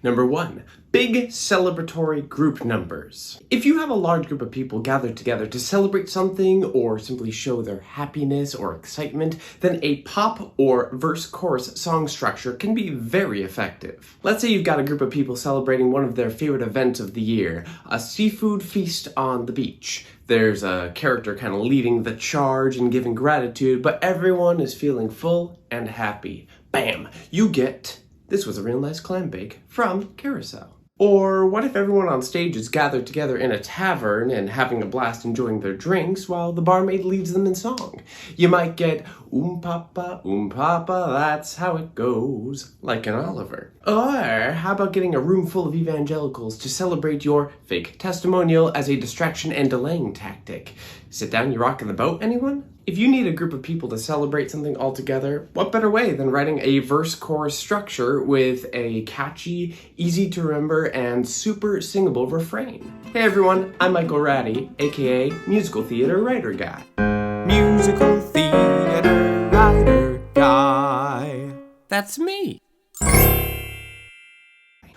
Number 1. Big celebratory group numbers. If you have a large group of people gathered together to celebrate something or simply show their happiness or excitement, then a pop or verse-chorus song structure can be very effective. Let's say you've got a group of people celebrating one of their favorite events of the year, a seafood feast on the beach. There's a character kind of leading the charge and giving gratitude, but everyone is feeling full and happy. Bam! You get "This was a real nice clam bake" from Carousel. Or what if everyone on stage is gathered together in a tavern and having a blast enjoying their drinks while the barmaid leads them in song? You might get papa, that's how it goes," like an Oliver. Or how about getting a room full of evangelicals to celebrate your fake testimonial as a distraction and delaying tactic? Sit down, you rockin' the boat, anyone? If you need a group of people to celebrate something all together, what better way than writing a verse-chorus structure with a catchy, easy-to-remember, and super singable refrain? Hey everyone, I'm Michael Ratty, aka Musical Theater Writer Guy. Musical Theater Writer Guy. That's me.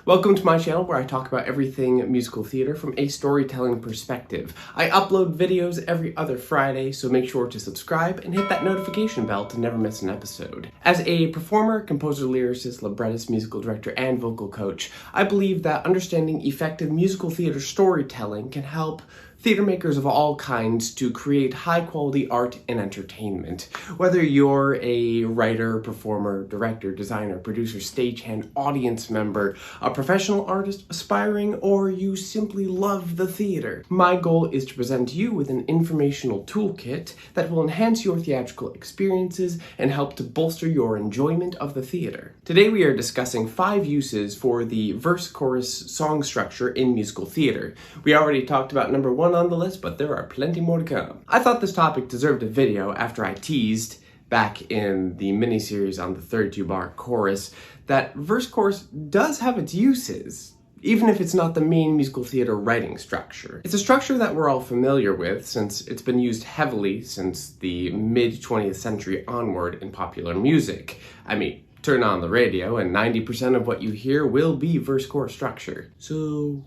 Welcome to my channel where I talk about everything musical theater from a storytelling perspective. I upload videos every other Friday, so make sure to subscribe and hit that notification bell to never miss an episode. As a performer, composer, lyricist, librettist, musical director, and vocal coach, I believe that understanding effective musical theater storytelling can help theater makers of all kinds to create high-quality art and entertainment. Whether you're a writer, performer, director, designer, producer, stagehand, audience member, a professional artist aspiring, or you simply love the theater, my goal is to present you with an informational toolkit that will enhance your theatrical experiences and help to bolster your enjoyment of the theater. Today we are discussing 5 uses for the verse-chorus song structure in musical theater. We already talked about number 1 on the list, but there are plenty more to come. I thought this topic deserved a video after I teased back in the mini-series on the 32-bar chorus that verse-chorus does have its uses, even if it's not the main musical theater writing structure. It's a structure that we're all familiar with since it's been used heavily since the mid-20th century onward in popular music. I mean, turn on the radio and 90% of what you hear will be verse-chorus structure. So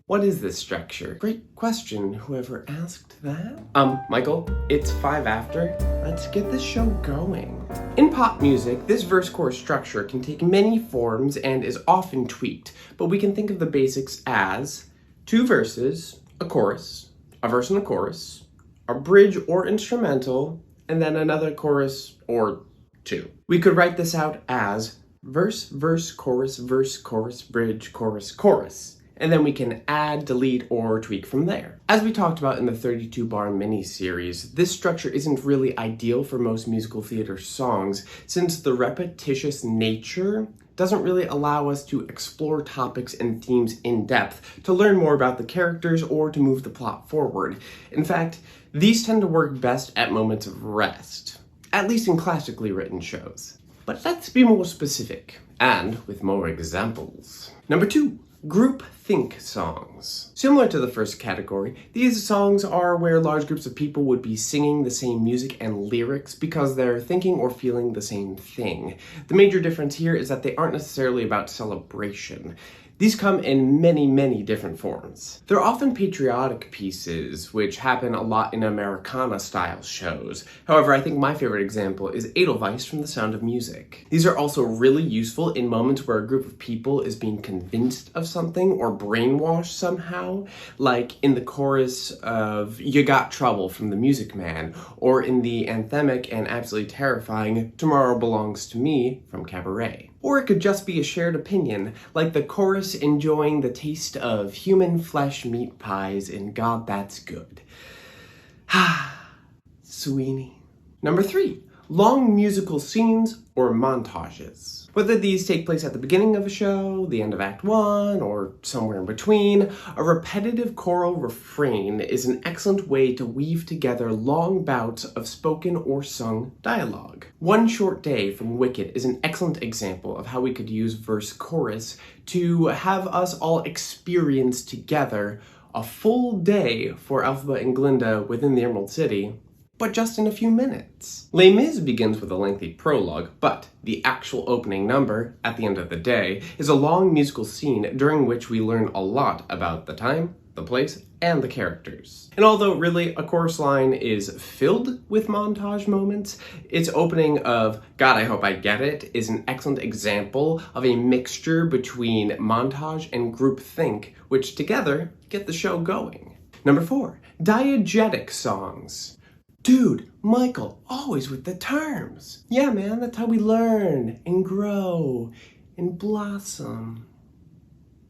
what is this structure? Great question, whoever asked that. Michael, it's 5 after. Let's get this show going. In pop music, this verse-chorus structure can take many forms and is often tweaked, but we can think of the basics as 2 verses, a chorus, a verse and a chorus, a bridge or instrumental, and then another chorus or 2. We could write this out as verse, verse, chorus, bridge, chorus, chorus. And then we can add, delete, or tweak from there. As we talked about in the 32-bar mini-series, this structure isn't really ideal for most musical theater songs since the repetitious nature doesn't really allow us to explore topics and themes in depth, to learn more about the characters, or to move the plot forward. In fact, these tend to work best at moments of rest, at least in classically written shows. But let's be more specific, and with more examples. Number 2. Group think songs. Similar to the first category, these songs are where large groups of people would be singing the same music and lyrics because they're thinking or feeling the same thing. The major difference here is that they aren't necessarily about celebration. These come in many, many different forms. They're often patriotic pieces, which happen a lot in Americana-style shows. However, I think my favorite example is Edelweiss from The Sound of Music. These are also really useful in moments where a group of people is being convinced of something or brainwashed somehow, like in the chorus of You Got Trouble from The Music Man, or in the anthemic and absolutely terrifying Tomorrow Belongs to Me from Cabaret. Or it could just be a shared opinion, like the chorus enjoying the taste of human flesh meat pies in God That's Good. Sweeney. Number 3. Long musical scenes or montages. Whether these take place at the beginning of a show, the end of Act 1, or somewhere in between, a repetitive choral refrain is an excellent way to weave together long bouts of spoken or sung dialogue. One Short Day from Wicked is an excellent example of how we could use verse-chorus to have us all experience together a full day for Elphaba and Glinda within the Emerald City, but just in a few minutes. Les Mis begins with a lengthy prologue, but the actual opening number, at the end of the day, is a long musical scene during which we learn a lot about the time, the place, and the characters. And although really a chorus line is filled with montage moments, its opening of God, I Hope I Get It is an excellent example of a mixture between montage and groupthink, which together get the show going. Number 4, diegetic songs. Dude, Michael, always with the terms. Yeah, man, that's how we learn and grow and blossom.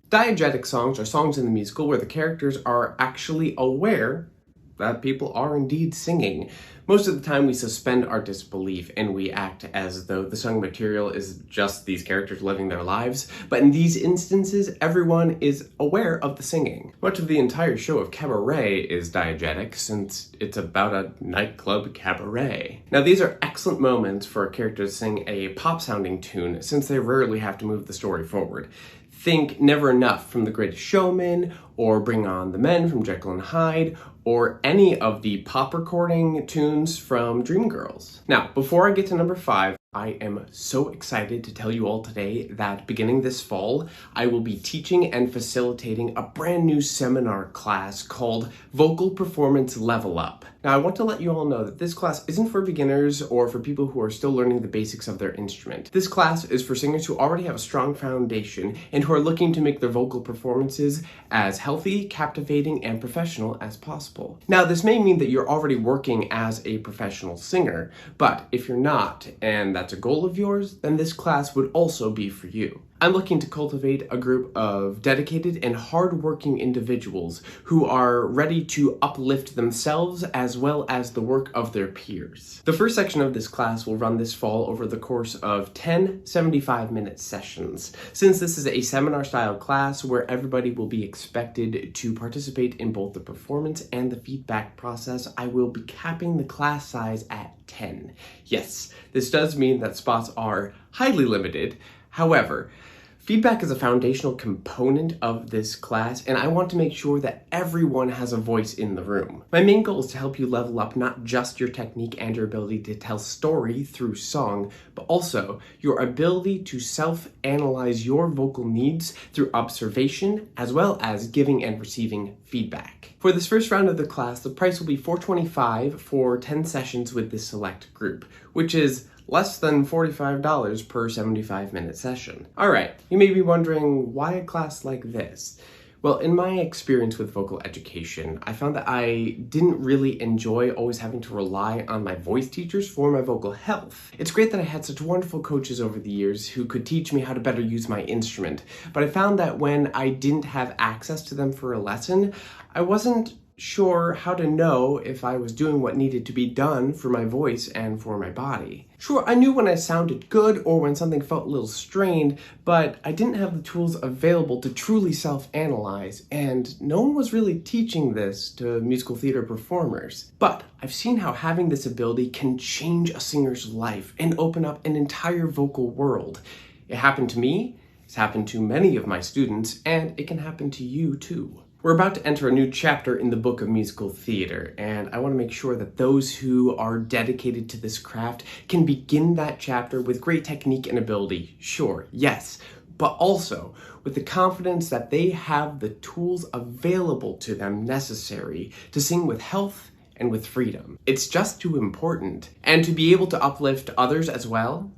Diegetic songs are songs in the musical where the characters are actually aware that people are indeed singing. Most of the time we suspend our disbelief and we act as though the sung material is just these characters living their lives, but in these instances everyone is aware of the singing. Much of the entire show of Cabaret is diegetic since it's about a nightclub cabaret. Now these are excellent moments for a character to sing a pop-sounding tune since they rarely have to move the story forward. Think Never Enough from The Greatest Showman, or Bring On the Men from Jekyll and Hyde, or any of the pop recording tunes from Dreamgirls. Now, before I get to number 5, I am so excited to tell you all today that beginning this fall, I will be teaching and facilitating a brand new seminar class called Vocal Performance Level Up. Now, I want to let you all know that this class isn't for beginners or for people who are still learning the basics of their instrument. This class is for singers who already have a strong foundation and who are looking to make their vocal performances as healthy, captivating, and professional as possible. Now, this may mean that you're already working as a professional singer, but if you're not, and that's a goal of yours, then this class would also be for you. I'm looking to cultivate a group of dedicated and hardworking individuals who are ready to uplift themselves as well as the work of their peers. The first section of this class will run this fall over the course of 10 75-minute sessions. Since this is a seminar-style class where everybody will be expected to participate in both the performance and the feedback process, I will be capping the class size at 10. Yes, this does mean that spots are highly limited. However, feedback is a foundational component of this class, and I want to make sure that everyone has a voice in the room. My main goal is to help you level up not just your technique and your ability to tell story through song, but also your ability to self-analyze your vocal needs through observation, as well as giving and receiving feedback. For this first round of the class, the price will be $425 for 10 sessions with this select group, which is less than $45 per 75-minute session. Alright, you may be wondering, why a class like this? Well, in my experience with vocal education, I found that I didn't really enjoy always having to rely on my voice teachers for my vocal health. It's great that I had such wonderful coaches over the years who could teach me how to better use my instrument, but I found that when I didn't have access to them for a lesson, I wasn't sure how to know if I was doing what needed to be done for my voice and for my body. Sure, I knew when I sounded good or when something felt a little strained, but I didn't have the tools available to truly self-analyze, and no one was really teaching this to musical theater performers. But I've seen how having this ability can change a singer's life and open up an entire vocal world. It happened to me, it's happened to many of my students, and it can happen to you too. We're about to enter a new chapter in the book of musical theater, and I want to make sure that those who are dedicated to this craft can begin that chapter with great technique and ability, sure, yes, but also with the confidence that they have the tools available to them necessary to sing with health and with freedom. It's just too important. And to be able to uplift others as well,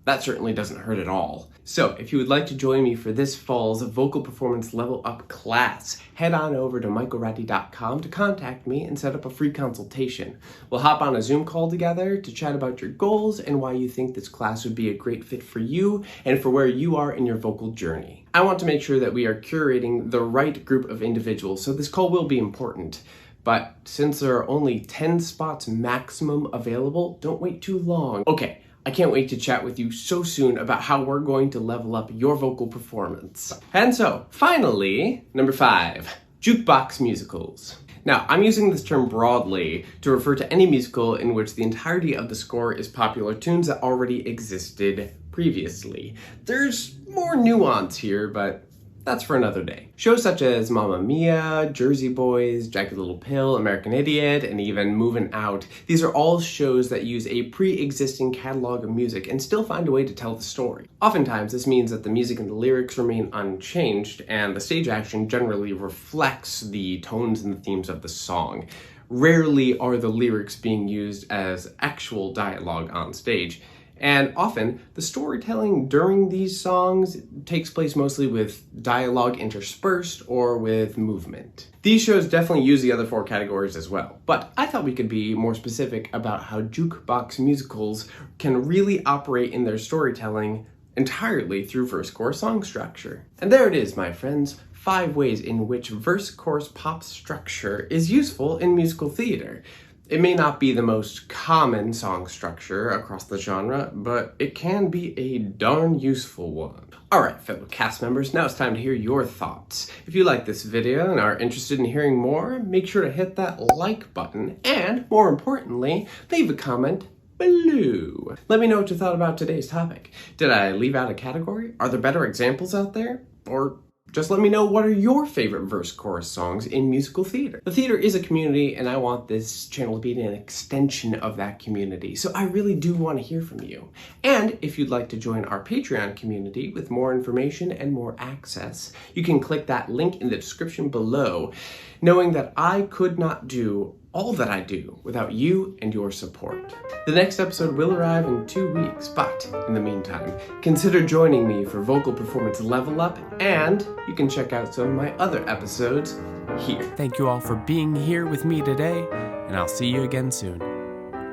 that certainly doesn't hurt at all. So if you would like to join me for this fall's Vocal Performance Level Up class, head on over to michaelratty.com to contact me and set up a free consultation. We'll hop on a Zoom call together to chat about your goals and why you think this class would be a great fit for you and for where you are in your vocal journey. I want to make sure that we are curating the right group of individuals, so this call will be important. But since there are only 10 spots maximum available, don't wait too long. Okay. I can't wait to chat with you so soon about how we're going to level up your vocal performance. And so, finally, number 5, jukebox musicals. Now, I'm using this term broadly to refer to any musical in which the entirety of the score is popular tunes that already existed previously. There's more nuance here, but that's for another day. Shows such as Mamma Mia, Jersey Boys, Jagged Little Pill, American Idiot, and even Movin' Out. These are all shows that use a pre-existing catalog of music and still find a way to tell the story. Oftentimes, this means that the music and the lyrics remain unchanged, and the stage action generally reflects the tones and the themes of the song. Rarely are the lyrics being used as actual dialogue on stage. And often, the storytelling during these songs takes place mostly with dialogue interspersed or with movement. These shows definitely use the other four categories as well, but I thought we could be more specific about how jukebox musicals can really operate in their storytelling entirely through verse-chorus song structure. And there it is, my friends. 5 ways in which verse-chorus pop structure is useful in musical theater. It may not be the most common song structure across the genre, but it can be a darn useful one. Alright, fellow cast members, now it's time to hear your thoughts. If you like this video and are interested in hearing more, make sure to hit that like button and, more importantly, leave a comment below. Let me know what you thought about today's topic. Did I leave out a category? Are there better examples out there? Or just let me know, what are your favorite verse-chorus songs in musical theater? The theater is a community, and I want this channel to be an extension of that community, so I really do want to hear from you. And if you'd like to join our Patreon community with more information and more access, you can click that link in the description below, knowing that I could not do all that I do without you and your support. The next episode will arrive in 2 weeks, but in the meantime, consider joining me for Vocal Performance Level Up, and you can check out some of my other episodes here. Thank you all for being here with me today, and I'll see you again soon.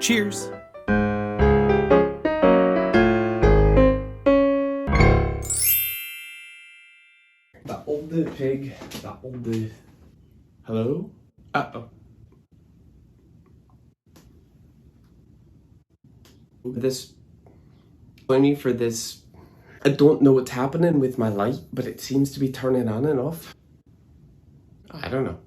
Cheers! The olde pig, the olde... Hello? Uh-oh. Join me for this. I don't know what's happening with my light, but it seems to be turning on and off. I don't know.